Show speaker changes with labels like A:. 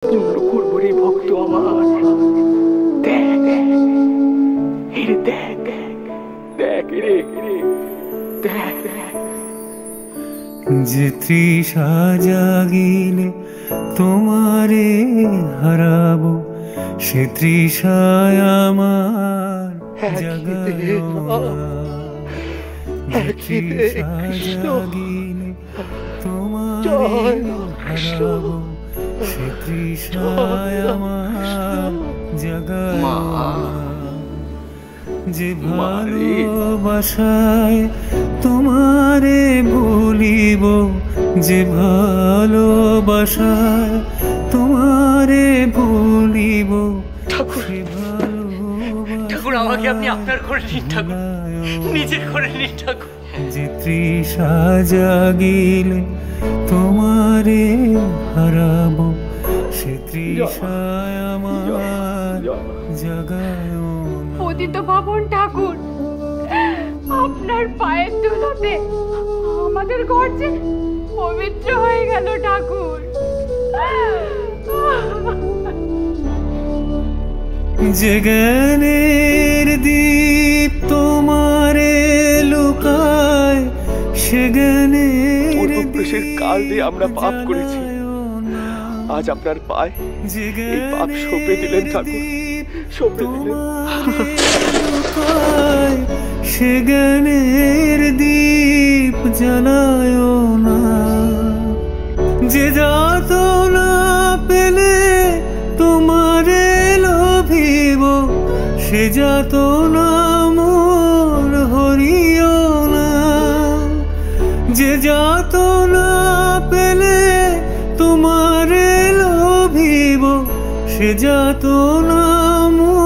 A: পূর্ণ করবো রে ভক্ত আমার। দেখ রে, দেখ দেখ রে, দেখ
B: যে তৃষা জাগিলে তোমারে হারাবো, সে তৃষায় আমার জাগায় না। যে তৃষা জাগিলে তোমারে হারাবো, সে তৃষায় আমার জাগায় না। যে ভালোবাসায় তোমারে ভুলিব, যে ভালোবাসায় তোমারে ভুলিব,
A: ঠাকুর, ঠাকুর আমাকে আপনি আপনার করে নিন ঠাকুর, নিজের করে নিন ঠাকুর।
B: যে তৃষা জাগিলে তোমারে হারাবো, সে তৃষায় আমার জাগায় না।
C: পতিত পাবন ঠাকুর, আপনার পায়ের ধুলোতে আমাদের ঘর যে পবিত্র হয়ে গেল ঠাকুর।
B: যে জ্ঞানের দীপ তোমারে লুকায়, সে জ্ঞানের
A: পূর্বপুরুষের কাল দিয়ে আমরা পাপ করেছি, আজ আপনার পায়ে এই পাপ সঁপে দিলেন ঠাকুর, সঁপে দিলেন।
B: সে জ্ঞানের দীপ জ্বালায় না। যে যাত না পেলে তোমারে লোভিব, সে যাত না মোর হরিও না। যে যাত না পেলে তোমারে লোভিব, সে যাত না মোর